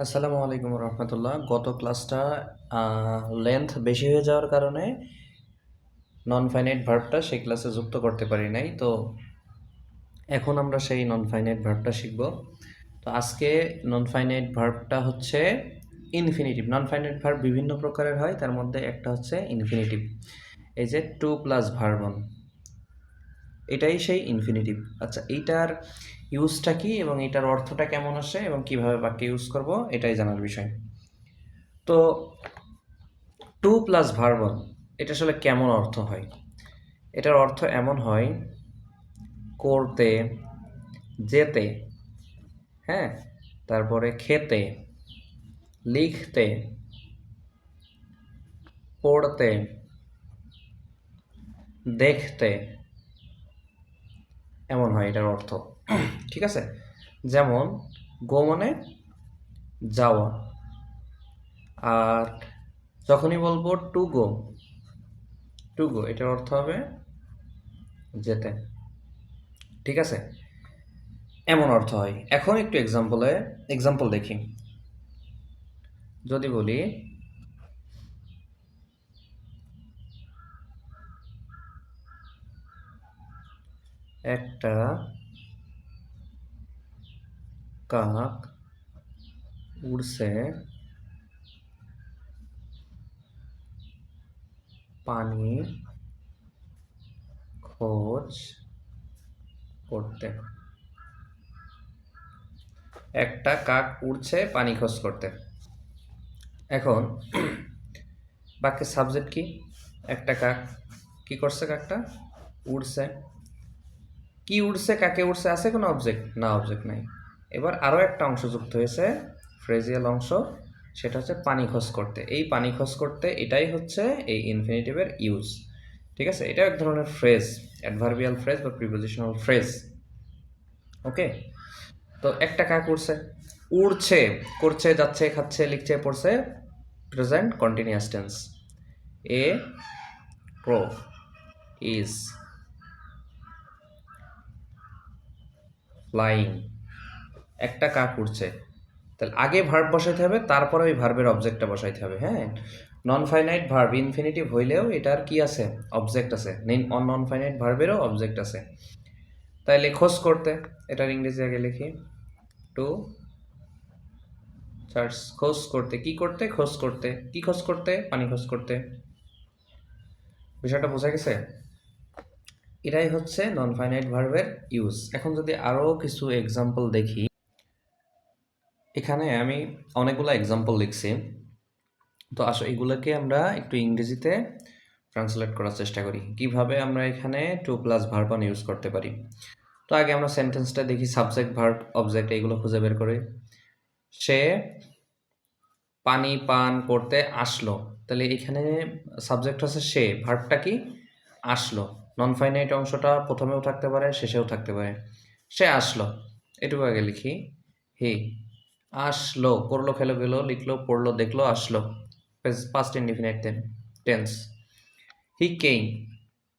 আসসালামু আলাইকুম রহমতুল্লাহ। গত ক্লাসটা লেন্থ বেশি হয়ে যাওয়ার কারণে নন ফাইনাইট ভার্বটা সেই ক্লাসে যুক্ত করতে পারি নাই। তো এখন আমরা সেই নন ফাইনাইট ভার্বটা শিখব। তো আজকে নন ফাইনাইট ভার্বটা হচ্ছে ইনফিনিটিভ। নন ফাইনাইট ভার্ব বিভিন্ন প্রকারের হয়, তার মধ্যে একটা হচ্ছে ইনফিনিটিভ। এই যে টু প্লাস ভার্বন, এটাই সেই ইনফিনিটিভ। আচ্ছা, এইটার ইউজটা কি এবং এটার অর্থটা কেমন আসে এবং কিভাবে বাক্যে ইউজ করব, এটাই জানার বিষয়। তো টু প্লাস ভার্বন, এটা আসলে কেমন অর্থ হয়? এটার অর্থ এমন হয়, করতে, যেতে, হ্যাঁ, তারপরে খেতে, লিখতে, পড়তে, দেখতে, এমন হয় এটার অর্থ। ঠিক আছে? যেমন গো মানে যাওয়া, আর যখনই বলবো টু গো এটার অর্থ হবে যেতে। ঠিক আছে? এমন অর্থ হয়। এখন একটু এক্সাম্পল দেখি। যদি বলি একটা কাক উড়ছে পানি খোঁজ করতে। একটা কাক উড়ছে পানি খোঁজ করতে। এখন বাক্যের সাবজেক্ট কি? একটা কাক কি করছে? কাকটা উড়ছে। কি উড়ছে? কাকে উড়ছে? আছে কোনো অবজেক্ট? না, অবজেক্ট নাই। এবার আরও একটা অংশ যুক্ত হয়েছে, ফ্রেজিয়াল অংশ, সেটা হচ্ছে পানি খোঁজ করতে। এই পানি খোঁজ করতে এটাই হচ্ছে এই ইনফিনিটিভের ইউজ। ঠিক আছে? এটা এক ধরনের ফ্রেজ, অ্যাডভার্বিয়াল ফ্রেজ বা প্রিপোজিশনাল ফ্রেজ। ওকে, তো একটা কাক উড়ছে, উড়ছে, করছে, যাচ্ছে, খাচ্ছে, লিখছে, পড়ছে, present continuous tense. A crow is flying. একটা কাক উড়ছে, তাহলে আগে ভার্ব বসাইতে হবে, তারপরে ওই ভার্বের অবজেক্টটা বসাইতে হবে। হ্যাঁ, নন ফাইনাইট ভার্ব ইনফিনিটিভ হইলেও এটার কি আছে? অবজেক্ট আছে। নন ফাইনাইট ভার্বেরও অবজেক্ট আছে। তাইলে খোঁজ করতে, এটার ইংরেজি আগে লিখি, টু সার্চ। খোঁজ করতে, কি করতে? খোঁজ করতে। কি খোঁজ করতে? পানি খোঁজ করতে। বিষয়টা বোঝা গেছে? এটাই হচ্ছে নন ফাইনাইট ভার্বের ইউজ। এখন যদি আরও কিছু এক্সাম্পল দেখি, এখানে আমি অনেকগুলো এক্সাম্পল লিখছি। তো আসো এগুলোকে আমরা একটু ইংরেজিতে ট্রান্সলেট করার চেষ্টা করি, কিভাবে আমরা এখানে টু প্লাস ভার্ব ইউজ করতে পারি। তো আগে আমরা সেন্টেন্সটা দেখি, সাবজেক্ট, ভার্ব, অবজেক্ট এইগুলো খুঁজে বের করি। সে পানি পান করতে আসলো, তাহলে এখানে সাবজেক্ট হচ্ছে সে, ভার্বটা কি? আসলো। নন ফাইনাইট অংশটা প্রথমেও থাকতে পারে, শেষেও থাকতে পারে। সে আসলো, এটুকু আগে লিখি। হি আসলো, করলো, খেলো, গেলো, লিখলো, পড়লো, দেখলো, আসলো, পাস্ট ইনডিফিনিট টেন্স। হি কেম,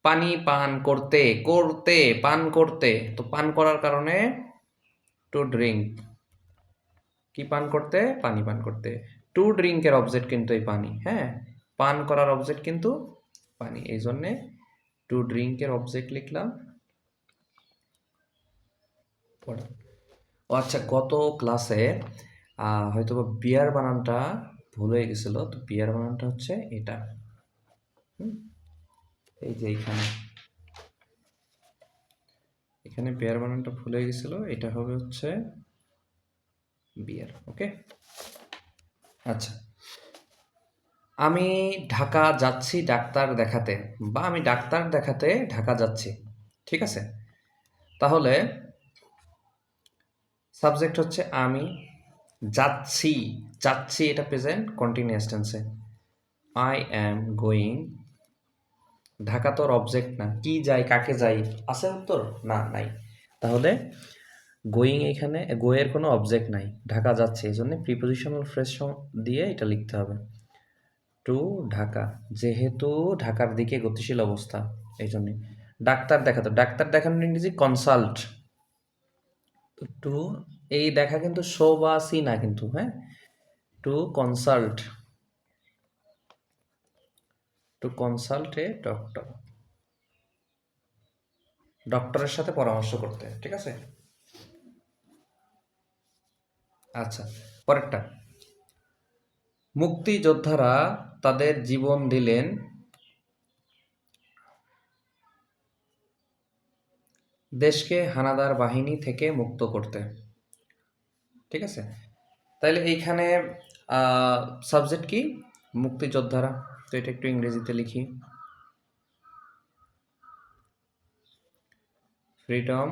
পানি পান করতে, করতে, পান করতে, তো পান করার কারণে টু ড্রিঙ্ক। কি পান করতে? পানি পান করতে। টু ড্রিঙ্কের অবজেক্ট কিন্তু এই পানি। হ্যাঁ, পান করার অবজেক্ট কিন্তু পানি, এই জন্যে টু ড্রিঙ্কের অবজেক্ট লিখলাম। ও আচ্ছা, গত ক্লাসে হয়তো বা বিয়ার বানানটা ভুল হয়ে গেছিলো। তো বিয়ার বানানটা হচ্ছে এটা, এই যে এখানে এখানে বিয়ার বানানটা ভুল হয়ে গেছিলো, এটা হবে হচ্ছে বিয়ার। ওকে, আচ্ছা, আমি ঢাকা যাচ্ছি ডাক্তার দেখাতে, বা আমি ডাক্তার দেখাতে ঢাকা যাচ্ছি। ঠিক আছে? তাহলে সাবজেক্ট হচ্ছে আমি, যাচ্ছি, যাচ্ছি এটা প্রেজেন্ট কন্টিনিউয়াস টেন্সে। I am going. ঢাকা তোর অবজেক্ট না, কি যাই, কাকে যাই, আছে উত্তর? না, নাই। তাহলে গোয়িং, এখানে গো এর কোনো অবজেক্ট নাই, ঢাকা যাচ্ছে, এই জন্য প্রিপোজিশনাল ফ্রেজ দিয়ে এটা লিখতে হবে, টু ঢাকা, যেহেতু ঢাকার দিকে গতিশীল অবস্থা, এই জন্যে। ডাক্তার দেখাতো, ডাক্তার দেখানোর ইংরেজি কনসাল্ট। টু, এই দেখা কিন্তু শো বা সি না কিন্তু, হ্যাঁ, to consult, to consult a doctor, ডক্টরের সাথে পরামর্শ করতে, ঠিক আছে। আচ্ছা, পরেরটা, মুক্তিযোদ্ধারা তাদের জীবন দিলেন দেশকে হানাদার বাহিনী থেকে মুক্ত করতে, ঠিক আছে। তাইলে এইখানে সাবজেক্ট কি? মুক্তিযোদ্ধারা। তো এটা একটু ইংরেজিতে লিখি, ফ্রিডম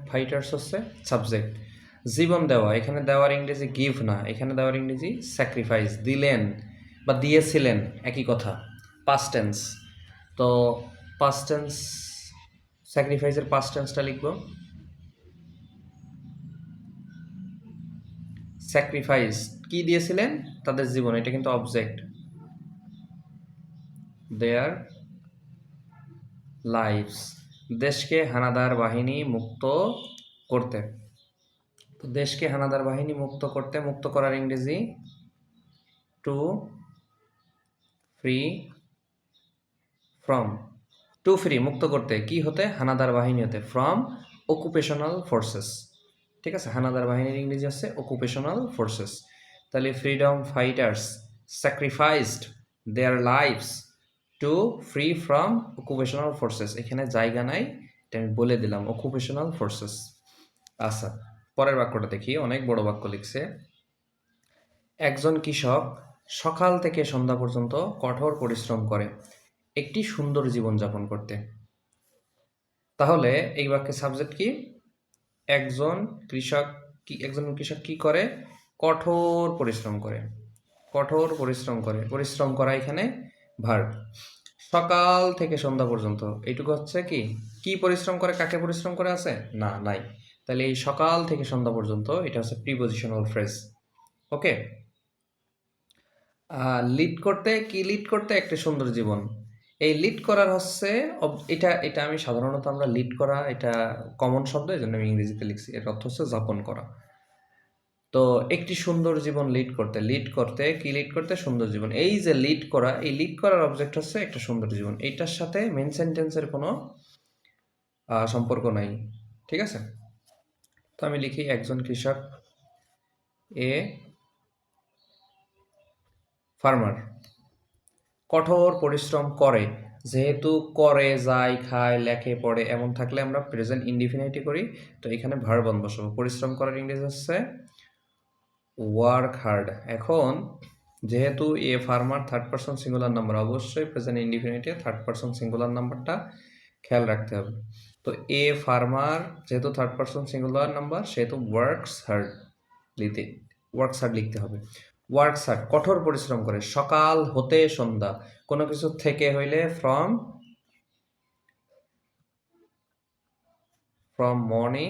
ফাইটার্স হচ্ছে সাবজেক্ট। জীবন দেওয়া, এখানে দেওয়ার ইংরেজি গিভ না, এখানে দেওয়ার ইংরেজি স্যাক্রিফাইস। দিলেন বা দিয়েছিলেন একই কথা, পাস্ট টেন্স। তো পাস্ট টেন্স, স্যাক্রিফাইসের পাস্ট টেন্সটা লিখব স্যাক্রিফাইস। কি দিয়েছিলেন? তাদের জীবন, এটা কিন্তু অবজেক্ট, দেয়ার লাইফস, দেশকে হানাদার বাহিনী মুক্ত করতে। তো দেশকে হানাদার বাহিনী মুক্ত করতে, মুক্ত করার ইংরেজি to free from, to free মুক্ত করতে কি হতে? হানাদার বাহিনী হতে, ফ্রম অকুপেশনাল ফোর্সেস, ঠিক আছে। হানাদার বাহিনীর ইংরেজি হচ্ছে অকুপেশনাল ফোর্সেস। তাহলে freedom fighters sacrificed their lives to free from occupational forces, এখানে জায়গা নাই, এটা আমি বলে দিলাম, অকুপেশনাল ফোর্সেস। আচ্ছা, পরের বাক্যটা দেখি, অনেক বড় বাক্য লিখছে। একজন কৃষক সকাল থেকে সন্ধ্যা পর্যন্ত কঠোর পরিশ্রম করে একটি সুন্দর জীবনযাপন করতে। তাহলে এই বাক্যের সাবজেক্ট কি? একজন কৃষক কি করে? কঠোর পরিশ্রম করে, কঠোর পরিশ্রম করে, পরিশ্রম করা এখানে ভার্ব। সকাল থেকে সন্ধ্যা পর্যন্ত এইটুকু হচ্ছে কি? কি পরিশ্রম করে? কাকে পরিশ্রম করে আছে? না, নাই। তাহলে এই সকাল থেকে সন্ধ্যা পর্যন্ত এটা হচ্ছে প্রিপজিশনাল ফ্রেজ। ওকে। লিড করতে, কি লিড করতে? একটা সুন্দর জীবন। এই লিড করার হচ্ছে এটা আমি সাধারণত আমরা লিড করা, এটা কমন শব্দ, এই জন্য আমি ইংরেজিতে লিখছি। এর অর্থ হচ্ছে যাপন করা। তো একটি সুন্দর জীবন লিড করতে কি লিড করতে? সুন্দর জীবন। এই যে লিড করা, এই লিড করার অবজেক্ট হচ্ছে একটা সুন্দর জীবন। এইটার সাথে মেন সেন্টেন্সের কোনো সম্পর্ক নাই, ঠিক আছে। তো আমি লিখি একজন কৃষক, এ ফার্মার, কঠোর পরিশ্রম করে। যেহেতু করে, যায়, খায়, লেখে, পড়ে এমন থাকলে আমরা প্রেজেন্ট ইনডিফিনিটি করি। তো এখানে ভার্ব বসাবো। পরিশ্রম করার ইংরেজি হচ্ছে ওয়ার্ক হার্ড। এখন যেহেতু a farmer third person singular number, অবশ্যই প্রেজেন্ট ইনডিফিনিটে থার্ড পারসন সিঙ্গুলার নাম্বারটা খেয়াল রাখতে হবে। তো এ ফার্মার যেহেতু থার্ড পারসন সিঙ্গুলার নাম্বার, সেহেতু ওয়ার্কস হার্ড লিখতে হবে। ওয়ার্কস হার্ড কঠোর পরিশ্রম করে, সকাল হতে সন্ধ্যা, কোনো কিছু থেকে হইলে ফ্রম মর্নিং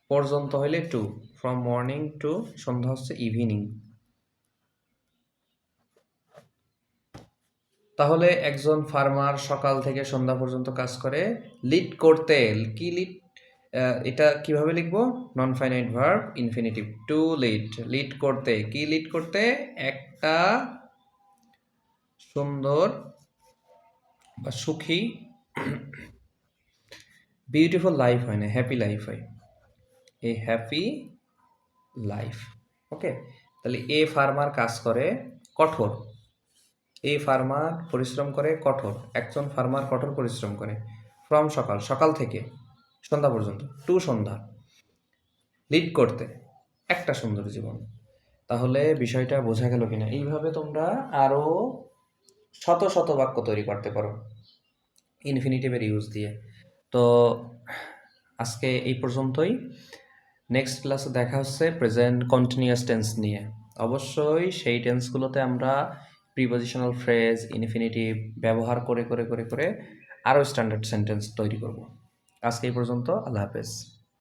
পর্যন্ত হইলে টু, ফ্রম মর্নিং টু, সন্ধ্যা হচ্ছে ইভিনিং। তাহলে একজন ফার্মার সকাল থেকে সন্ধ্যা পর্যন্ত কাজ করে লিড করতে। কি লিড? এটা কিভাবে লিখবো? Non finite verb infinitive, to lead করতে। কি লিড করতে? একটা সুন্দর বা সুখী, বিউটিফুল লাইফ হয় না, হ্যাপি লাইফ হয়, এ হ্যাপি লাইফ। ওকে। তাহলে এ ফার্মার কাজ করে কঠোর, এ ফার্মার পরিশ্রম করে কঠোর, একজন ফার্মার কঠোর পরিশ্রম করে ফ্রম সকাল থেকে সন্ধ্যা পর্যন্ত, টু সন্ধ্যা, লিড করতে একটা সুন্দর জীবন। তাহলে বিষয়টা বোঝা গেল কিনা? এইভাবে তোমরা আরো শত শত বাক্য তৈরি করতে পারো ইনফিনিটিভের ইউজ দিয়ে। তো আজকে এই পর্যন্তই। নেক্সট ক্লাসে দেখা হচ্ছে প্রেজেন্ট কন্টিনিউয়াস টেন্স নিয়ে। অবশ্যই সেই টেন্সগুলোতে আমরা প্রিপজিশনাল ফ্রেজ, ইনফিনিটিভ ব্যবহার করে করে করে করে আরও স্ট্যান্ডার্ড সেন্টেন্স তৈরি করব। আজকে এই পর্যন্ত। আল্লাহ হাফেজ।